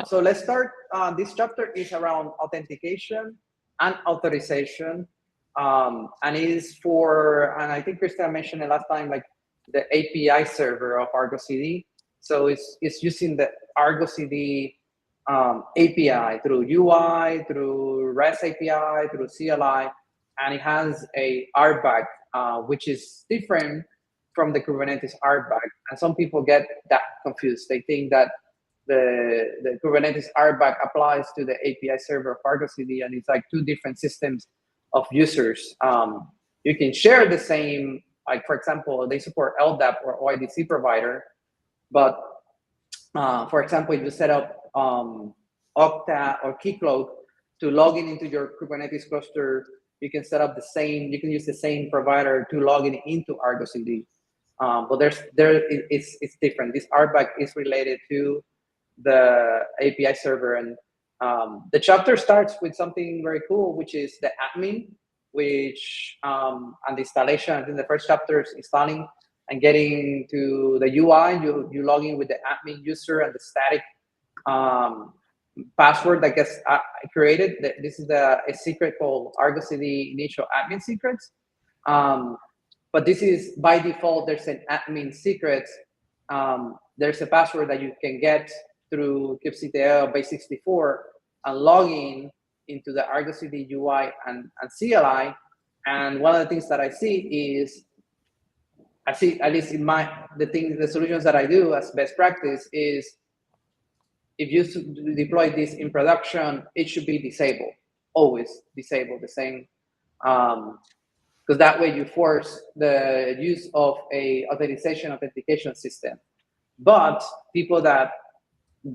So let's start. This chapter is around authentication and authorization, and is for, and I think Krista mentioned it last time, like the API server of Argo CD. So it's using the Argo CD API through UI, through REST API, through CLI, and it has a RBAC, which is different from the Kubernetes RBAC. And some people get that confused. They think that the Kubernetes RBAC applies to the API server of Argo CD, and it's like two different systems of users. You can share the same, like for example, they support LDAP or OIDC provider, but for example, if you set up Okta or Keycloak to log in into your Kubernetes cluster, you can set up the same, you can use the same provider to log in into Argo CD. But it's different. This RBAC is related to the API server, and the chapter starts with something very cool, which is the admin, which and the installation. I think the first chapter is installing and getting to the UI. You log in with the admin user and the static password that gets created. This is a secret called Argo CD initial admin secrets. But this is by default. There's an admin secret. There's a password that you can get through kubectl base64 and log in into the Argo CD UI and CLI. And one of the things that I see is, at least in the solutions that I do as best practice is, if you deploy this in production, it should be disabled, always disable the same, because that way you force the use of a authentication system. But people that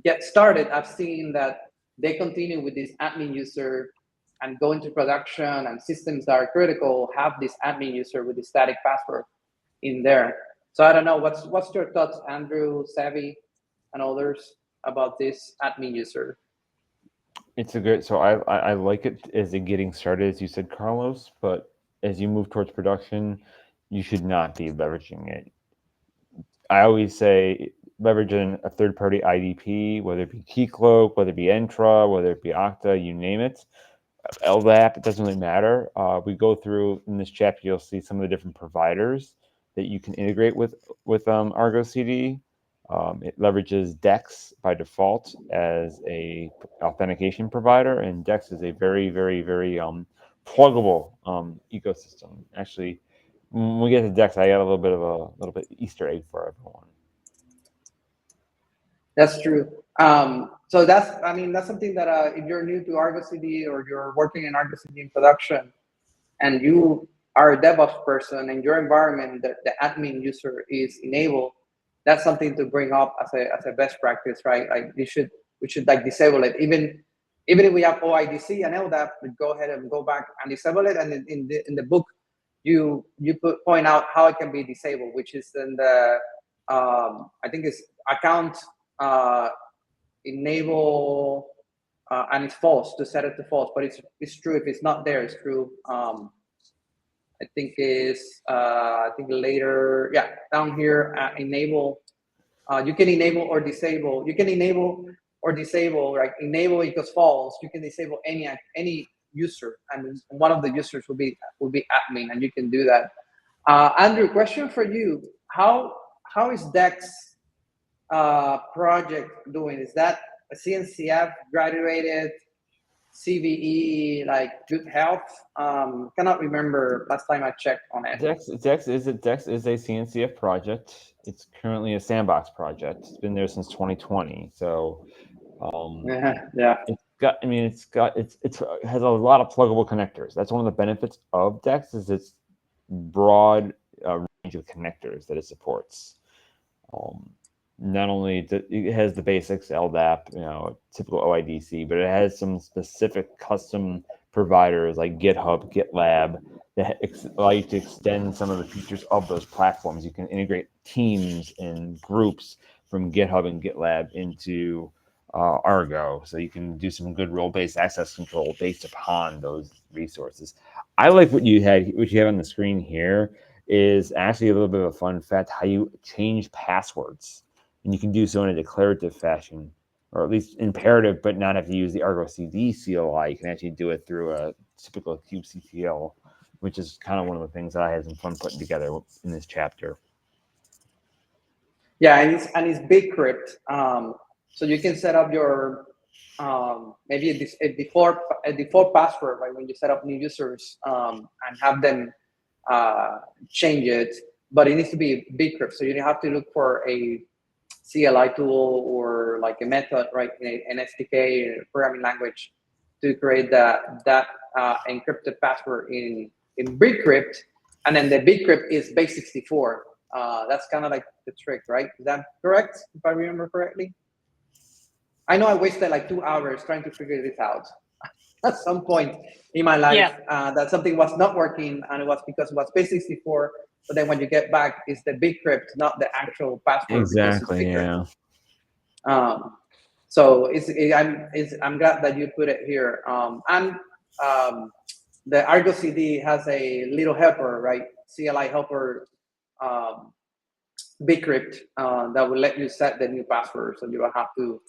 get started, I've seen that they continue with this admin user and go into production, and systems that are critical have this admin user with the static password in there. So I don't know, what's your thoughts, Andrew, Savvy, and others about this admin user? It's a good, so I like it as a getting started, as you said, Carlos, but as you move towards production, you should not be leveraging it. I always say leveraging a third-party IDP, whether it be Keycloak, whether it be Entra, whether it be Okta, you name it, LDAP, it doesn't really matter. We go through in this chapter, you'll see some of the different providers that you can integrate with Argo CD. It leverages Dex by default as a authentication provider, and Dex is a very, very, very pluggable ecosystem. Actually, when we get to Dex, I got a little bit Easter egg for everyone. That's true. So that's something that if you're new to Argo CD or you're working in Argo CD in production, and you are a DevOps person and your environment, the admin user is enabled, that's something to bring up as a best practice, right? Like we should like disable it. Even if we have OIDC and LDAP, we go ahead and go back and disable it. And in the book, you point out how it can be disabled, which is in the I think it's account enable, and it's false to set it to false, but it's true if it's not there. It's true. I think is later, yeah, down here enable. You can enable or disable. You can enable or disable. Right? Enable equals false. You can disable any user, and one of the users will be admin, and you can do that. Andrew, question for you: How is Dex project doing? Is that a CNCF graduated, CVE, like good health? Cannot remember last time I checked on it. Dex is a CNCF project. It's currently a sandbox project. It's been there since 2020. So yeah. It has a lot of pluggable connectors. That's one of the benefits of Dex, is its broad range of connectors that it supports. Not only it has the basics, LDAP, typical OIDC, but it has some specific custom providers like GitHub, GitLab that allow you to extend some of the features of those platforms. You can integrate teams and groups from GitHub and GitLab into Argo, so you can do some good role-based access control based upon those resources. I like what you have on the screen here is actually a little bit of a fun fact, how you change passwords. And you can do so in a declarative fashion or at least imperative, but not have to use the Argo CD CLI. You can actually do it through a typical kubectl, which is kind of one of the things that I had some fun putting together in this chapter. Yeah, and it's bcrypt. So you can set up your maybe a default password, right, when you set up new users, and have them change it, but it needs to be bcrypt. So you have to look for a CLI tool or like a method, right, an SDK, programming language, to create that encrypted password in bcrypt, and then the bcrypt is base64. That's kind of like the trick, right? Is that correct, if I remember correctly? I know I wasted like 2 hours trying to figure this out at some point in my life. That something was not working, and it was because it was base64. But then when you get back, it's the bcrypt, not the actual password. Exactly. Yeah. So I'm glad that you put it here. And the Argo CD has a little helper, right? CLI helper, bcrypt, that will let you set the new password, so you don't have to,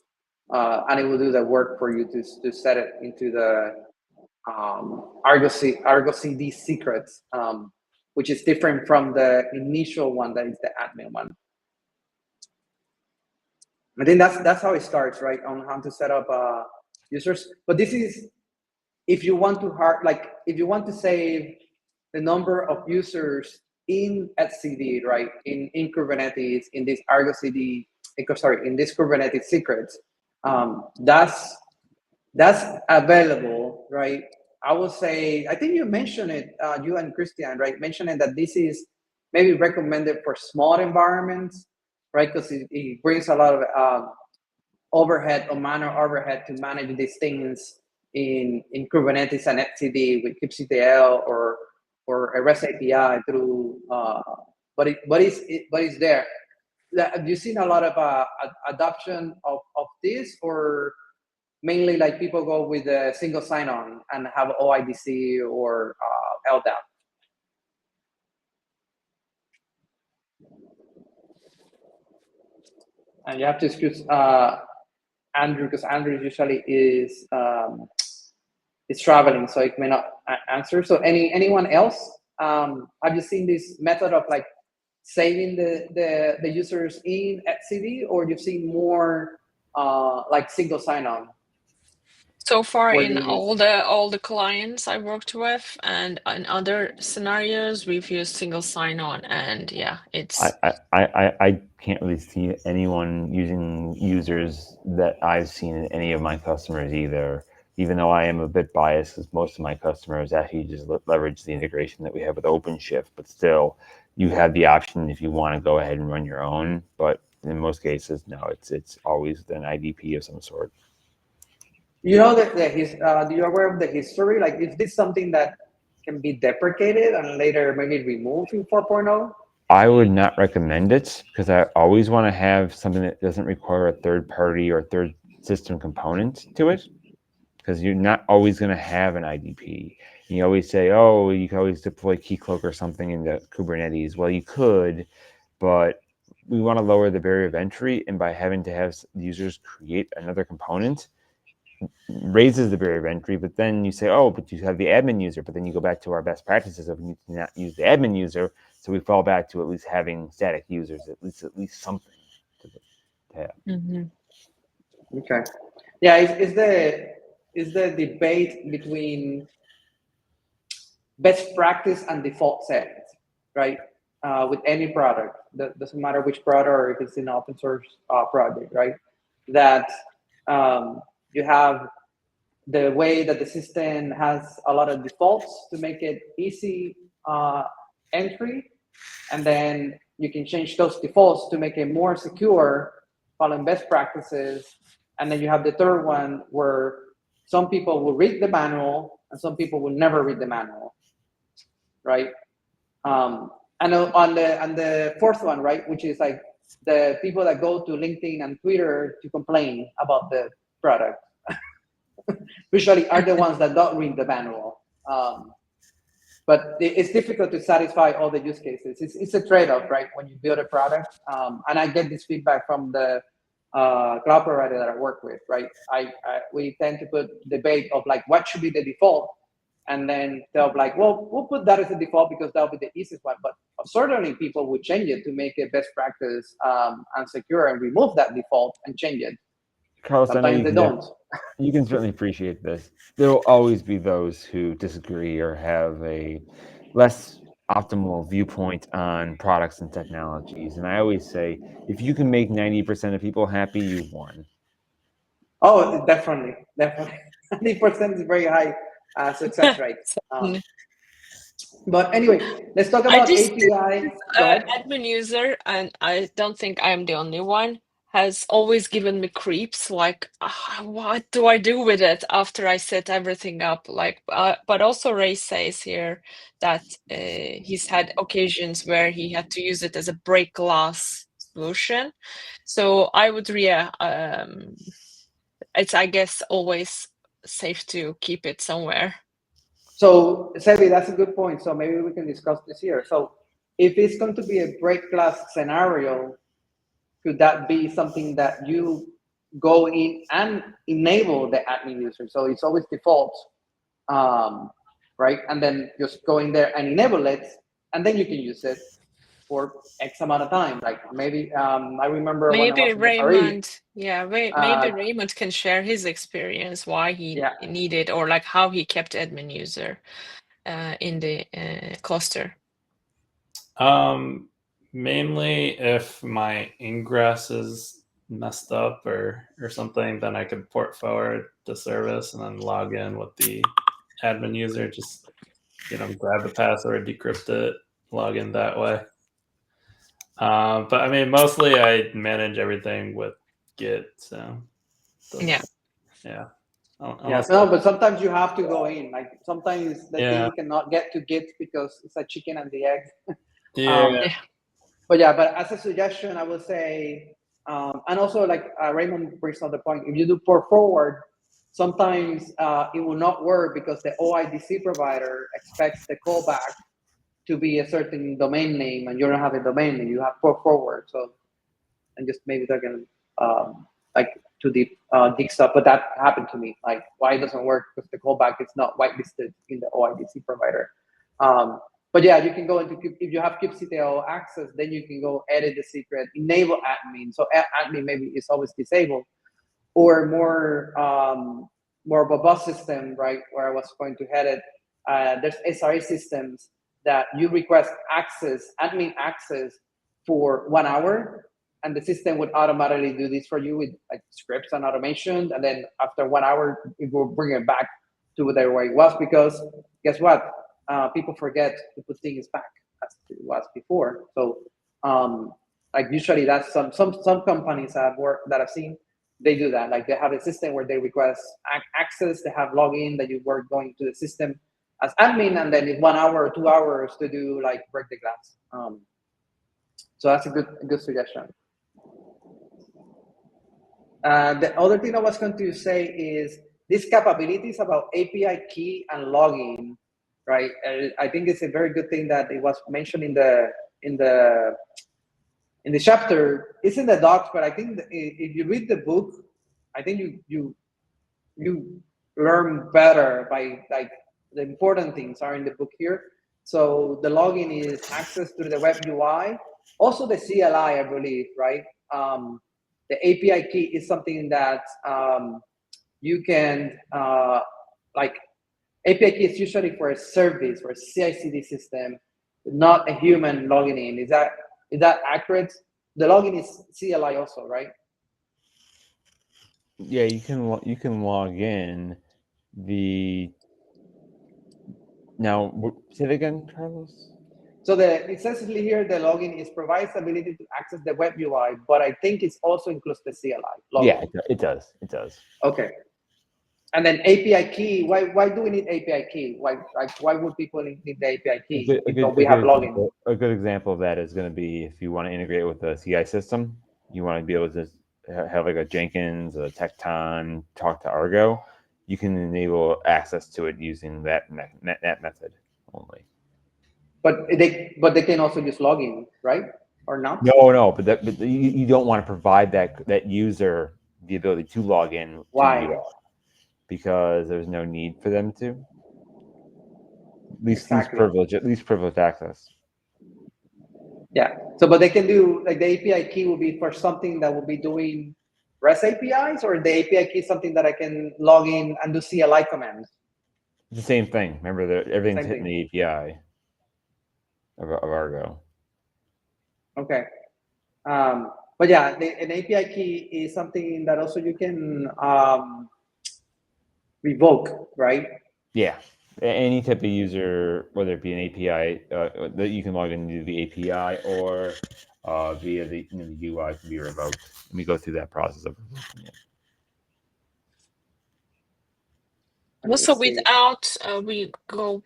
and it will do the work for you to set it into the Argo CD secrets, which is different from the initial one that is the admin one. I think that's how it starts, right? On how to set up users. But this is if you want to if you want to save the number of users in etcd, right? In Kubernetes, in this Argo CD, in this Kubernetes secrets, that's available, right? I will say, I think you mentioned it, you and Christian, right? Mentioning that this is maybe recommended for small environments, right? Because it brings a lot of overhead or minor overhead to manage these things in Kubernetes and etcd with kubectl or a REST API through, but it's there. Have you seen a lot of adoption of this, or mainly like people go with a single sign-on and have OIDC or LDAP? And you have to excuse Andrew, because Andrew usually is traveling, so it may not answer. So anyone else, have you seen this method of like saving the users in etcd, or you've seen more like single sign-on? So far, in all the clients I worked with, and in other scenarios, we've used single sign-on, and yeah, it's. I can't really see anyone using users that I've seen in any of my customers either. Even though I am a bit biased, because most of my customers actually just leverage the integration that we have with OpenShift, but still, you have the option if you want to go ahead and run your own. But in most cases, no, it's always an IDP of some sort. You know that do you aware of the history? Like, is this something that can be deprecated and later maybe removed in 4.0? I would not recommend it, because I always want to have something that doesn't require a third party or third system component to it, because you're not always going to have an IDP. And you always say, oh, you can always deploy Keycloak or something into Kubernetes. Well, you could, but we want to lower the barrier of entry, and by having to have users create another component, raises the barrier of entry. But then you say, oh, but you have the admin user, but then you go back to our best practices of you not use the admin user, so we fall back to at least having static users, at least something to have. Mm-hmm. Okay. Yeah, is the debate between best practice and default settings, right? With any product, that doesn't matter which product or if it's an open source project, right? That you have the way that the system has a lot of defaults to make it easy entry, and then you can change those defaults to make it more secure, following best practices. And then you have the third one where some people will read the manual and some people will never read the manual, right? And on the fourth one, right, which is like the people that go to LinkedIn and Twitter to complain about the product, usually are the ones that don't read the manual. But it's difficult to satisfy all the use cases. It's a trade-off, right, when you build a product. And I get this feedback from the cloud provider that I work with, right? We tend to put debate of like what should be the default, and then they'll be like, well, we'll put that as a default because that'll be the easiest one. But certainly people would change it to make it best practice and secure, and remove that default and change it. Carlos, Sometimes they don't. You can certainly appreciate this. There will always be those who disagree or have a less optimal viewpoint on products and technologies. And I always say, if you can make 90% of people happy, you've won. Oh, definitely. 90% is very high success rate. But anyway, let's talk about API. Admin user, and I don't think I'm the only one, has always given me creeps. Like, what do I do with it after I set everything up? Like, but also Ray says here that he's had occasions where he had to use it as a break glass solution. So I would, it's, I guess, always safe to keep it somewhere. So, Sebi, that's a good point. So maybe we can discuss this here. So if it's going to be a break glass scenario, could that be something that you go in and enable the admin user? So it's always default, right? And then just go in there and enable it, and then you can use it for X amount of time. Like maybe I remember maybe when I was Raymond, maybe Raymond can share his experience, why he needed, or like how he kept admin user in the cluster. Mainly if my ingress is messed up or something, then I could port forward the service and then log in with the admin user. Just grab the password, decrypt it, log in that way. But I mean, mostly I manage everything with Git. So yeah. No, but sometimes you have to go in. Like sometimes the thing cannot get to Git because it's a chicken and the egg. But as a suggestion, I would say, and also like Raymond brings up the point, if you do port forward, sometimes it will not work because the OIDC provider expects the callback to be a certain domain name, and you don't have a domain name. You have port forward. So, and just maybe they're gonna like to the gig stuff, but that happened to me. Like, why it doesn't work because the callback is not whitelisted in the OIDC provider. But yeah, you can go into, if you have kubectl access, then you can go edit the secret, enable admin. So admin maybe is always disabled, or more robust system, right? Where I was going to head it. There's SRA systems that you request access, admin access for 1 hour, and the system would automatically do this for you with like scripts and automation. And then after 1 hour, it will bring it back to where it was, because guess what? People forget to put things back as it was before. So like usually that's some companies I've I've seen, they do that. Like they have a system where they request access, they have login that you were going to the system as admin, and then in 1 hour or 2 hours to do like break the glass. So that's a good suggestion. The other thing I was going to say is these capabilities about API key and login, right? I think it's a very good thing that it was mentioned in the chapter. It's in the docs, but I think if you read the book, I think you learn better by like the important things are in the book here. So the login is access to the web UI, also the CLI, I believe, right? The API key is something that you can like. API key is usually for a service or a CI/CD system, not a human logging in. Is that accurate? The login is CLI also, right? Yeah, you can log in. Now say it again, Carlos. So it says here the login provides the ability to access the web UI, but I think it also includes the CLI login. Yeah, it does. It does. Okay. And then API key. Why do we need API key? Why would people need the API key if we have login? A good example of that is going to be if you want to integrate with a CI system, you want to be able to have like a Jenkins, a Tecton, talk to Argo. You can enable access to it using that method only. But they can also use login, right? or not? No, but you don't want to provide that user the ability to log in Why? to UI because there's no need for them to. Least privileged access. Yeah. So, but they can do like the API key will be for something that will be doing REST APIs, or the API key is something that I can log in and do CLI commands. It's the same thing. Remember that everything's Same hitting thing. the API of Argo. Okay. But yeah, an API key is something that also you can revoke, right? Yeah. Any type of user, whether it be an API that you can log into the API or via the UI can be revoked. Let me go through that process of revoking it. Also, without we go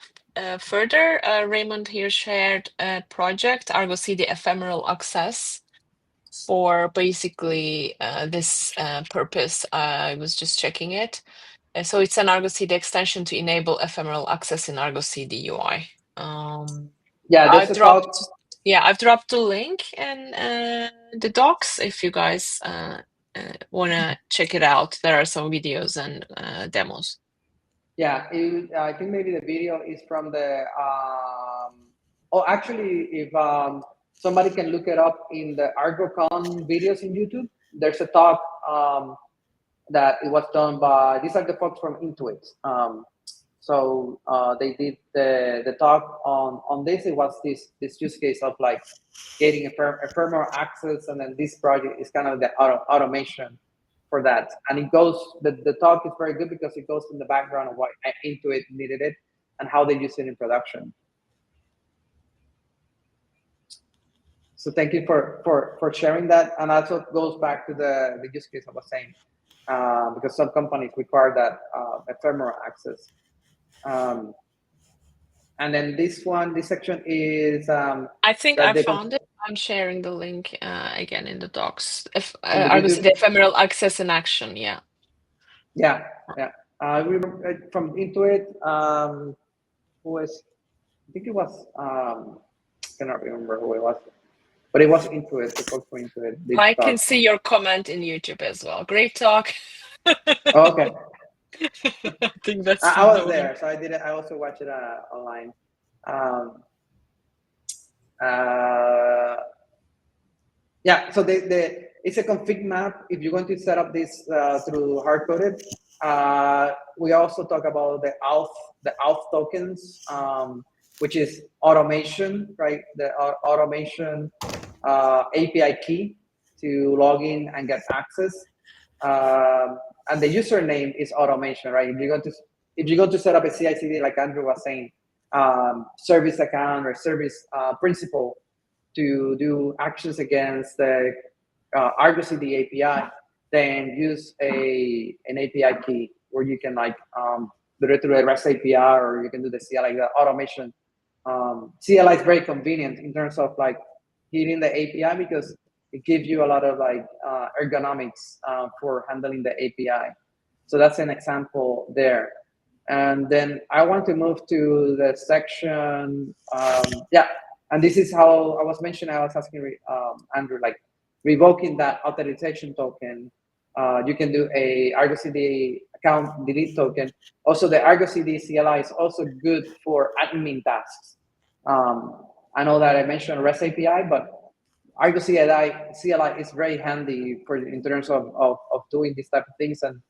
further, Raymond here shared a project, Argo CD Ephemeral Access, for basically this purpose. I was just checking it. So it's an Argo CD extension to enable ephemeral access in Argo CD UI. Yeah, I've dropped the link in the docs if you guys want to check it out. There are some videos and demos. Yeah, I think maybe the video is from the. Oh, actually, if somebody can look it up in the ArgoCon videos in YouTube, there's a talk that it was done by, these are the folks from Intuit. So they did the talk on this. It was this use case of like getting ephemeral access, and then this project is kind of the automation for that. And it goes, the talk is very good because it goes in the background of why Intuit needed it and how they use it in production. So thank you for sharing that. And also goes back to the use case I was saying, because some companies require that ephemeral access. And then this section is. I think I found it. I'm sharing the link again in the docs. I was the ephemeral access in action. Yeah. Yeah. I remember from Intuit. Who was? I think it was. Cannot remember who it was, but it was Intuit. The folks from Intuit. I can see your comment in YouTube as well. Great talk. Oh, okay. I think that's. I was there, so I did it. I also watched it online. Yeah, so it's a config map. If you're going to set up this through hard-coded, we also talk about the auth tokens, which is automation, right? The automation API key to log in and get access. And the username is automation, right? If you're going to set up a CI/CD, like Andrew was saying, service account or service principal to do actions against the Argo CD API, then use an API key where you can like do it through a REST API, or you can do the CLI, the automation. CLI is very convenient in terms of like hitting the API because it gives you a lot of like ergonomics for handling the API. So that's an example there. And then I want to move to the section, and this is how I was mentioning, I was asking Andrew, like revoking that authorization token. You can do a Argo CD account delete token. Also, the Argo CD CLI is also good for admin tasks. I know that I mentioned REST API, but Argo CLI is very handy in terms of doing these type of things, and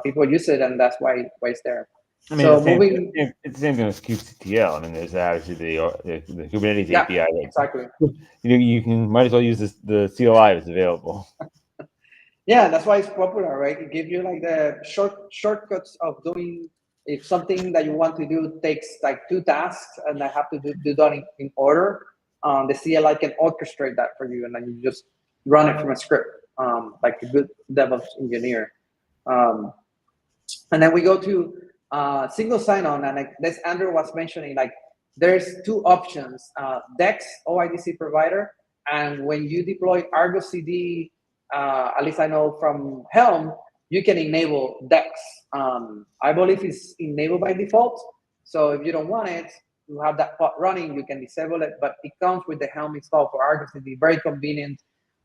people use it, and that's why it's there. I mean, so it's the same thing as kubectl. I mean, there's obviously the Kubernetes API. Like, exactly. You might as well use the CLI if it's available. Yeah, that's why it's popular, right? It gives you like the shortcuts of doing, if something that you want to do takes like 2 tasks and I have to do that in order, the CLI can orchestrate that for you, and then you just run it from a script, like a good DevOps engineer. And then we go to single sign-on, and like this Andrew was mentioning, like there's 2 options, DEX, OIDC provider, and when you deploy Argo CD, at least I know from Helm, you can enable DEX. I believe it's enabled by default, so if you don't want it, to have that pod running, you can disable it, but it comes with the Helm install for Argo CD, very convenient,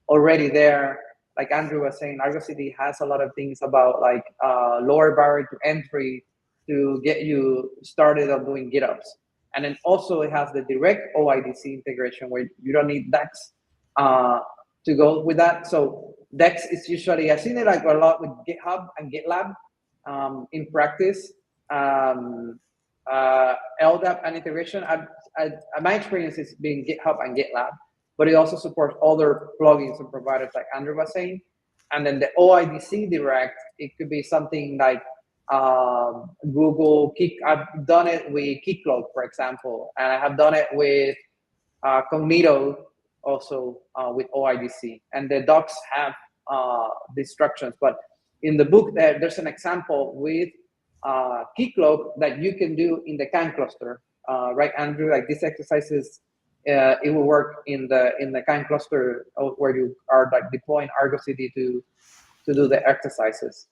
already there. Like Andrew was saying, Argo CD has a lot of things about like lower barrier to entry to get you started on doing GitOps. And then also it has the direct OIDC integration where you don't need DEX to go with that. So DEX is usually, I've seen it like a lot with GitHub and GitLab in practice. LDAP and integration, my experience is being GitHub and GitLab, but it also supports other plugins and providers like Andrew was saying. And then the OIDC direct, it could be something like Google Key. I've done it with Keycloak, for example, and I have done it with Cognito also with OIDC. And the docs have the instructions, but in the book there's an example with Keycloak that you can do in the CAN cluster, right, Andrew? Like these exercises, it will work in the CAN cluster where you are like deploying Argo CD to do the exercises.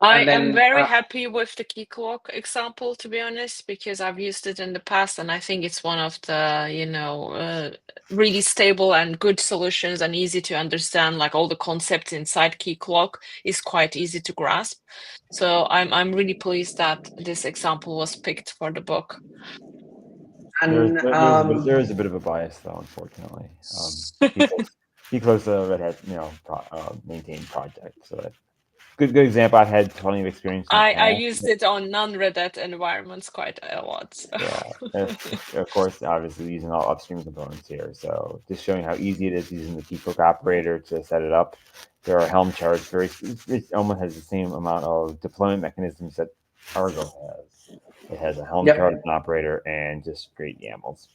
I am very happy with the Keycloak example, to be honest, because I've used it in the past, and I think it's one of the really stable and good solutions and easy to understand. Like all the concepts inside Keycloak is quite easy to grasp. So I'm really pleased that this example was picked for the book. And there is a bit of a bias, though, unfortunately. Keycloak's a Red Hat, maintained project, so that. Good example. I've had plenty of experience. I used it on non-Red Hat environments quite a lot. So. Yeah, of course, obviously using all upstream components here. So just showing how easy it is using the Keycloak operator to set it up. There are Helm charts. It almost has the same amount of deployment mechanisms that Argo has. It has a Helm chart, an operator, and just straight YAMLs.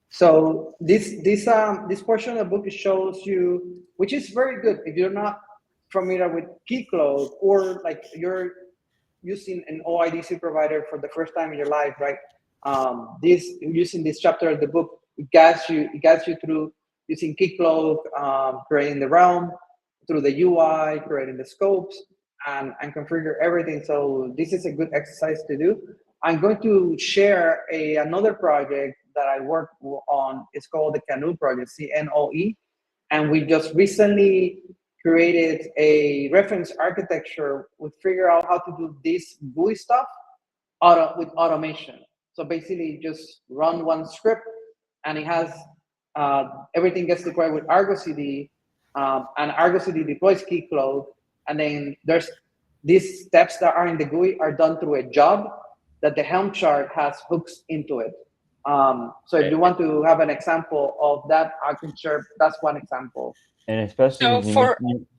So this portion of the book shows you, which is very good if you're not familiar with Keycloak or like you're using an OIDC provider for the first time in your life, right? Using this chapter of the book, it guides you through using Keycloak, creating the realm, through the UI, creating the scopes, and configure everything. So this is a good exercise to do. I'm going to share another project that I work on. It's called the Canoe project, CNOE, and we just recently created a reference architecture with figure out how to do this GUI stuff with automation. So basically just run one script and it has everything gets deployed with Argo CD and Argo CD deploys Keycloak. And then there's these steps that are in the GUI are done through a job that the Helm chart has hooks into it. So if you want to have an example of that architecture, that's one example. And especially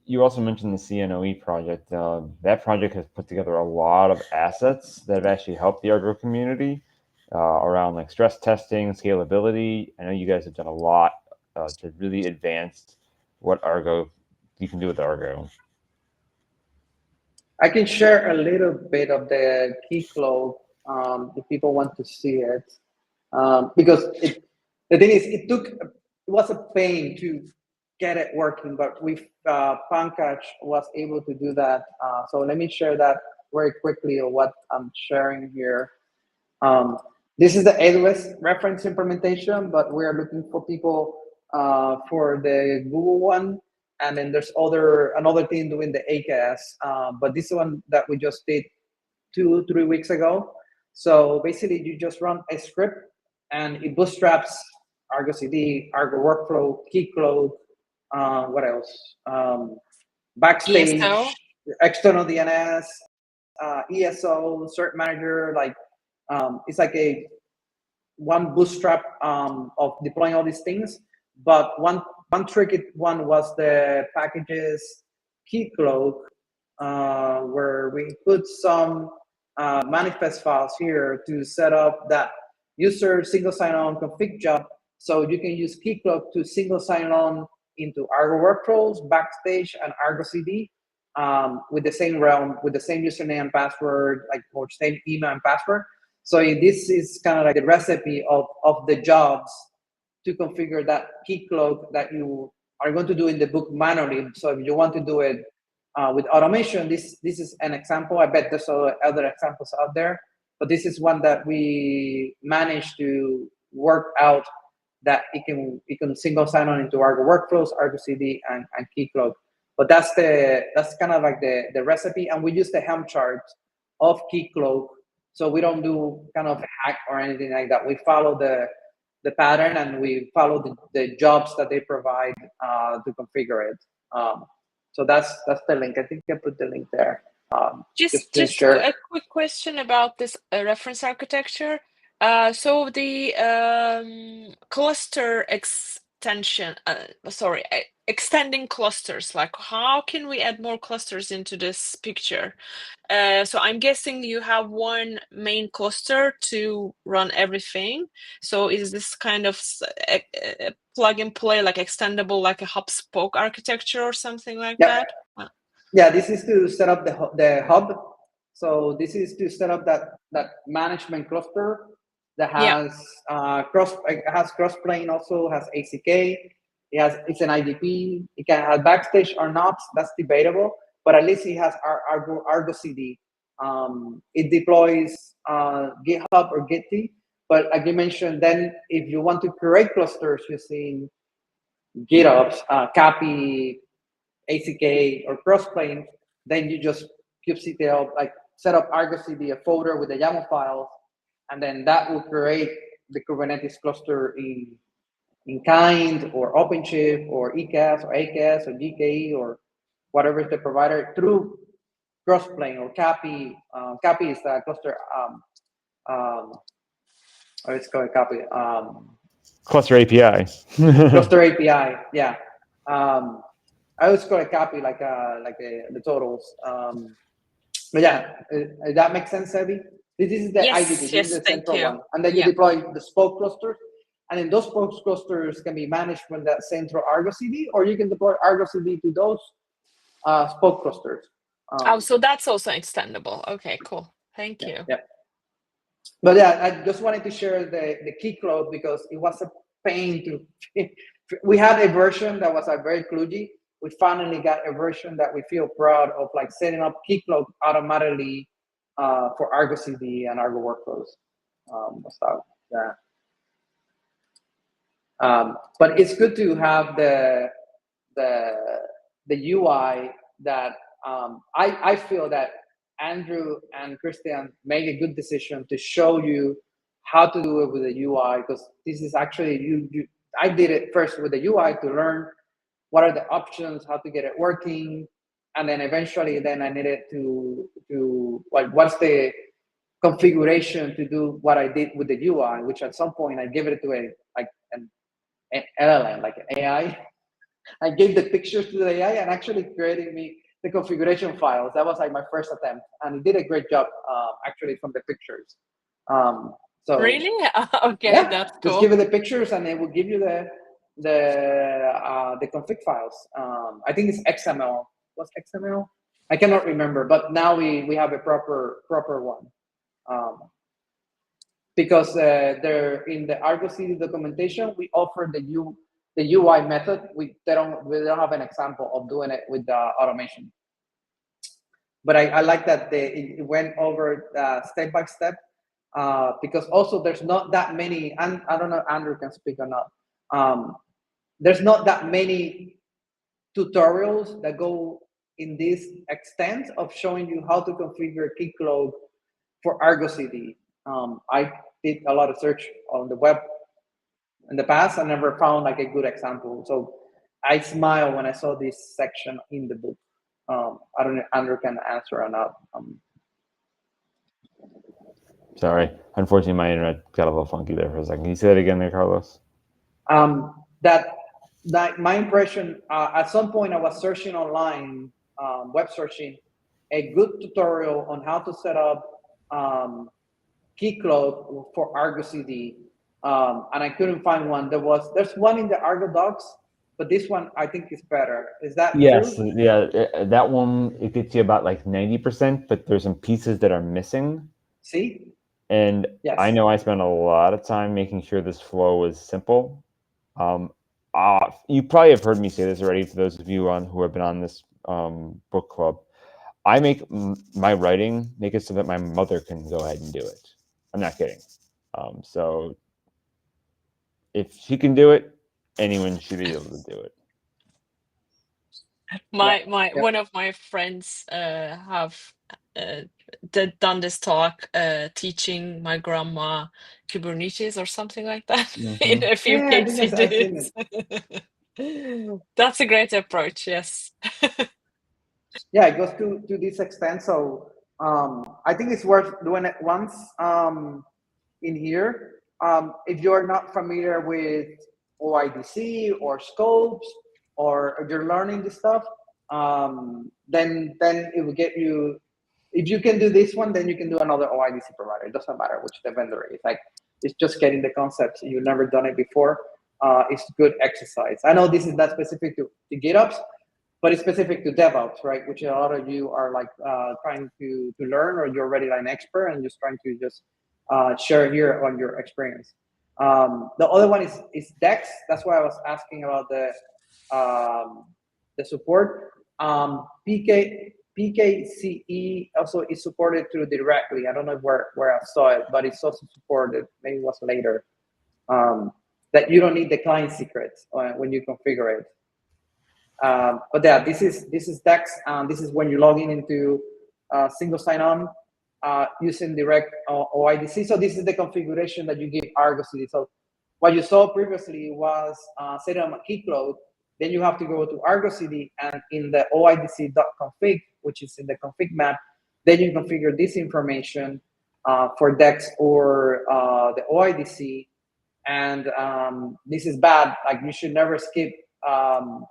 you also mentioned the CNOE project. That project has put together a lot of assets that have actually helped the Argo community around like stress testing, scalability. I know you guys have done a lot to really advance what you can do with Argo. I can share a little bit of the Keycloak if people want to see it, because the thing is, it was a pain to get it working, but with Pankaj was able to do that. So let me share that very quickly of what I'm sharing here. This is the AWS reference implementation, but we are looking for people for the Google one. And then there's another team doing the AKS, but this one that we just did 2-3 weeks ago. So basically you just run a script and it bootstraps Argo CD, Argo Workflow, Keycloak, what else? Backstage, ESO? External DNS, ESO, Cert Manager, like it's like one bootstrap of deploying all these things. But one tricky one was the packages Keycloak, where we put some manifest files here to set up that user single sign-on config job. So you can use Keycloak to single sign-on into Argo Workflows, Backstage, and Argo CD with the same realm, with the same username and password, or same email and password. So this is kind of like the recipe of the jobs to configure that Keycloak that you are going to do in the book manually. So if you want to do it with automation, this is an example. I bet there's other examples out there, but this is one that we managed to work out that it can single sign on into Argo workflows, Argo CD, and Keycloak. But that's kind of like the recipe, and we use the Helm chart of Keycloak, so we don't do kind of a hack or anything like that. We follow the pattern, and we follow the jobs that they provide to configure it. So that's the link. I think I put the link there. Just a quick question about this reference architecture. So the cluster extension, extending clusters, like how can we add more clusters into this picture? So I'm guessing you have one main cluster to run everything. So is this kind of a plug and play, like extendable, like a hub spoke architecture or something like that? Yeah, this is to set up the hub. So this is to set up that management cluster that has cross-plane, also has ACK. It's an IDP. It can have backstage or not. That's debatable, but at least it has Argo CD. It deploys GitHub or Git. But like you mentioned, then if you want to create clusters using GitOps, copy, ACK, or crossplane, then you just kubectl, like set up Argo CD, a folder with the YAML files, and then that will create the Kubernetes cluster in Kind or OpenShift or ECAS or ACAS or GKE or whatever is the provider through crossplane or copy. Copy is the cluster. Or it's called copy. Cluster API. Cluster API. Yeah. I always call it copy, like the totals. But yeah, that makes sense, Abby. This is the IDP. This is the central one, and then you deploy the spoke clusters, and then those spoke clusters can be managed from that central Argo CD, or you can deploy Argo CD to those spoke clusters. So that's also extendable. Okay, cool. Thank you. Yeah. But yeah, I just wanted to share the Keycloak because it was a pain to. We had a version that was very kludgy. We finally got a version that we feel proud of, like setting up Keycloak automatically for Argo CD and Argo workflows. But it's good to have the UI that I feel that Andrew and Christian made a good decision to show you how to do it with the UI, because this is actually I did it first with the UI to learn what are the options, how to get it working, and then eventually then I needed to like what's the configuration to do what I did with the UI, which at some point I gave it to an LLM, like an AI. I gave the pictures to the AI and actually created me the configuration files. That was like my first attempt, and it did a great job actually from the pictures. So really, okay, yeah, that's cool. Just give it the pictures, and it will give you the config files. I think it's XML. What's XML? I cannot remember, but now we have a proper one. Because they're in the Argo CD documentation, we offer the UI method. We don't have an example of doing it with the automation. But I like that it went over step by step, because also there's not that many, and I don't know if Andrew can speak or not. There's not that many tutorials that go in this extent of showing you how to configure Keycloak for Argo CD. I did a lot of search on the web in the past. I never found like a good example. So I smile when I saw this section in the book. I don't know if Andrew can answer or not. Sorry. Unfortunately, my internet got a little funky there for a second. Can you say that again there, Carlos? That my impression, at some point I was searching online, web searching, a good tutorial on how to set up Keycloak for Argo CD, and I couldn't find one. There's one in the Argo docs, but this one I think is better. Is that true? Yeah, that one, it gets you about like 90%, but there's some pieces that are missing. See? And yes. I know I spent a lot of time making sure this flow was simple. You probably have heard me say this already, for those of you who have been on this book club. I make my writing, make it so that my mother can go ahead and do it. I'm not kidding. So if she can do it, anyone should be able to do it. One of my friends have done this talk teaching my grandma Kubernetes or something like that in a few Yeah, I think case I've seen it. That's a great approach, yes. Yeah, it goes to this extent. So I think it's worth doing it once in here. If you're not familiar with OIDC or scopes, or if you're learning this stuff, then it will get you. If you can do this one, then you can do another OIDC provider. It doesn't matter which the vendor is. Like, it's just getting the concepts. You've never done it before. It's good exercise. I know this is not specific to GitOps, but it's specific to DevOps, right? Which a lot of you are like trying to learn, or you're already like an expert and just trying to just share here on your experience. The other one is Dex. That's why I was asking about the support. PKCE also is supported through directly. I don't know where I saw it, but it's also supported. Maybe it was later. That you don't need the client secrets when you configure it. But yeah, this is Dex. This is when you log in into single sign-on using direct OIDC. So this is the configuration that you give Argo CD. So what you saw previously was set on a Keycloak. Then you have to go to Argo CD, and in the OIDC.config, which is in the config map, then you configure this information for Dex or the OIDC. And this is bad. Like, you should never skip the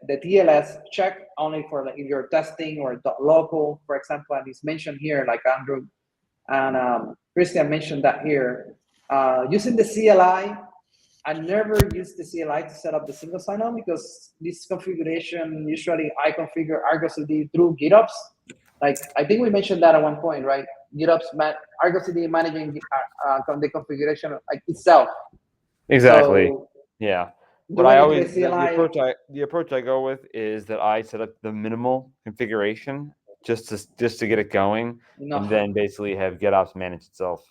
TLS check, only for like if you're testing or .local, for example. And it's mentioned here, like Andrew and Christian mentioned that here. Using the CLI, I never use the CLI to set up the single sign-on, because this configuration, usually I configure Argo CD through GitOps. Like, I think we mentioned that at one point, right? GitOps, Argo CD managing the configuration like itself. Exactly. So, yeah. But doing I it always with CLI, the approach I go with is that I set up the minimal configuration just to get it going, and then basically have GitOps manage itself.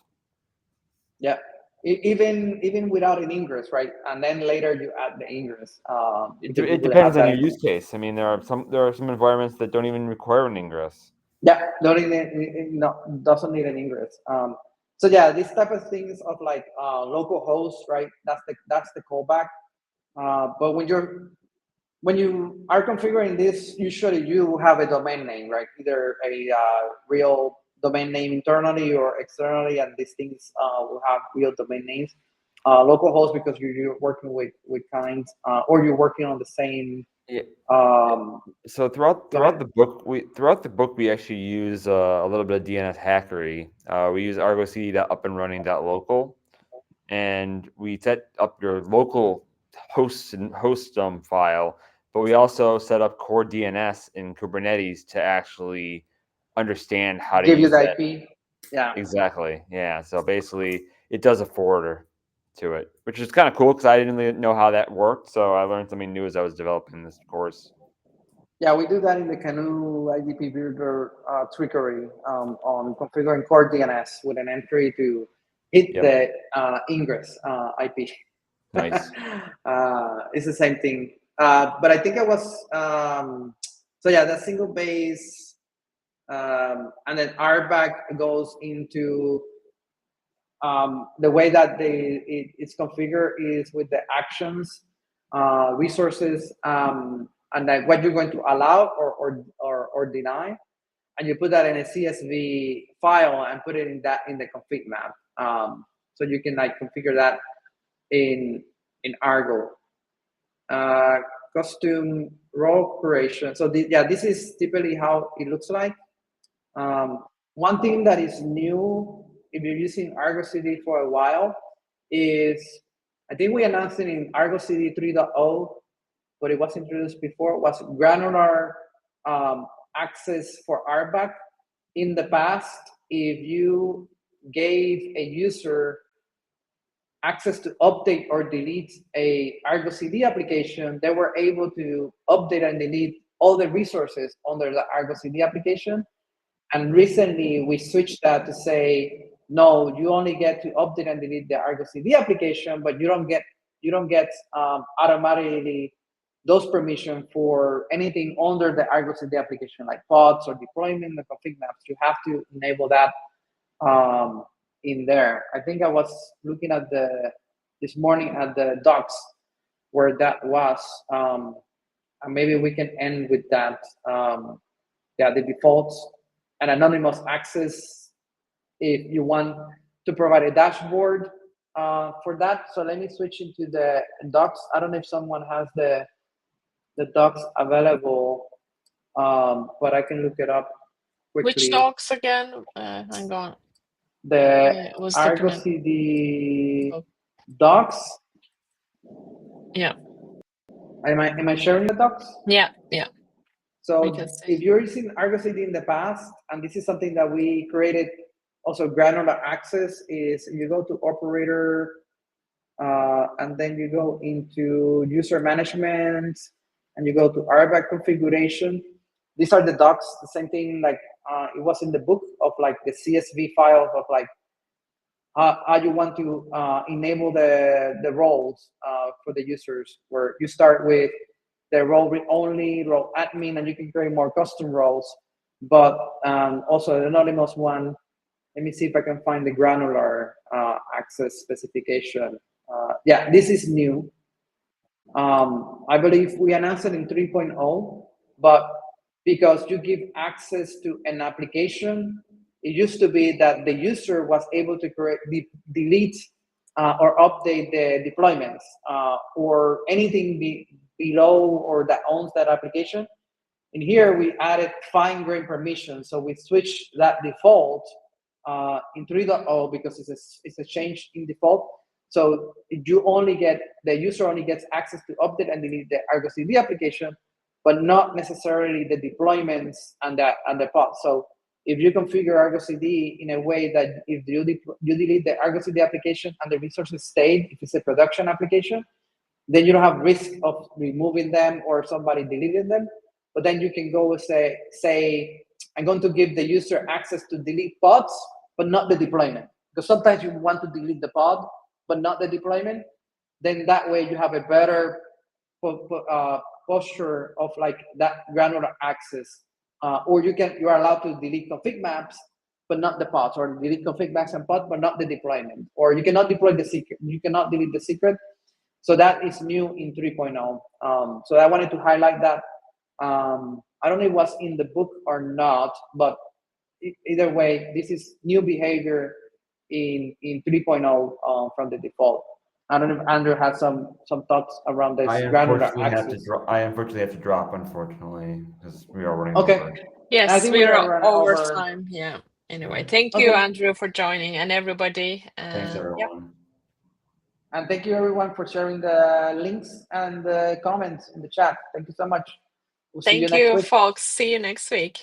Yeah, even without an ingress, right? And then later you add the ingress. It depends on your use case. I mean, there are some environments that don't even require an ingress. Yeah, doesn't need an ingress. So yeah, these type of things of like local host, right? That's the callback. But when you are configuring this, usually you have a domain name, right? Either a real domain name internally or externally, and these things will have real domain names. Localhost, because you're working with clients, or you're working on the same. Yeah. So throughout the book we actually use a little bit of DNS hackery. We use Argo CD.upandrunning.local, and we set up your local host file, but we also set up core DNS in Kubernetes to actually understand how to give you use the that. IP. Yeah. Exactly. Yeah. So basically, it does a forwarder to it, which is kind of cool because I didn't really know how that worked. So I learned something new as I was developing this course. Yeah, we do that in the Canoe IDP builder trickery on configuring core DNS with an entry to hit the ingress IP. Nice. It's the same thing. But I think I was, so yeah, the single base, and then RBAC goes into the way that it's configured is with the actions, resources, and like what you're going to allow or deny, and you put that in a CSV file and put it in the config map. So you can like configure that in Argo. Custom role creation. So this is typically how it looks like. One thing that is new, if you're using Argo CD for a while, is I think we announced it in Argo CD 3.0, but it was introduced before, was granular access for RBAC. In the past, if you gave a user access to update or delete a Argo CD application, they were able to update and delete all the resources under the Argo CD application. And recently we switched that to say, no, you only get to update and delete the Argo CD application, but you don't get automatically those permissions for anything under the Argo CD application, like pods or deployment or config maps. You have to enable that in there. I think I was looking at this morning at the docs where that was, and maybe we can end with that. Yeah, the defaults and anonymous access if you want to provide a dashboard for that. So let me switch into the docs. I don't know if someone has the docs available, but I can look it up quickly. Which docs again? Hang on. The Was Argo document. CD docs. Yeah. Am I sharing the docs? Yeah. So if you're using Argo CD in the past, and this is something that we created also granular access, is you go to operator, and then you go into user management, and you go to RBAC configuration. These are the docs, the same thing like it was in the book of like the CSV files of like how you want to enable the roles for the users, where you start with the role read only, role admin, and you can create more custom roles. But also the anonymous one, let me see if I can find the granular access specification. Yeah, this is new. I believe we announced it in 3.0, but because you give access to an application, it used to be that the user was able to delete or update the deployments or anything below or that owns that application. In here, we added fine-grained permission. So we switched that default in 3.0 because it's a change in default. So you only get, the user only gets access to update and delete the Argo CD application, but not necessarily the deployments and the pods. So if you configure Argo CD in a way that if you delete the Argo CD application and the resources stayed, if it's a production application, then you don't have risk of removing them or somebody deleting them. But then you can go and say, I'm going to give the user access to delete pods, but not the deployment. Because sometimes you want to delete the pod, but not the deployment. Then that way you have a better posture of like that granular access. Or you are allowed to delete config maps, but not the pods, or delete config maps and pods, but not the deployment. Or you cannot deploy the secret. You cannot delete the secret. So that is new in 3.0. So I wanted to highlight that. I don't know if it was in the book or not, but either way, this is new behavior in 3.0 from the default. I don't know if Andrew has some thoughts around this granular access. I unfortunately have to drop, unfortunately, because we are running okay. over. Yes, I think we we are over over time. Yeah. Anyway, thank you, Andrew, for joining, and everybody. Thanks, everyone. Yeah. And thank you, everyone, for sharing the links and the comments in the chat. Thank you so much. We'll see you next week. Thank you, folks. See you next week.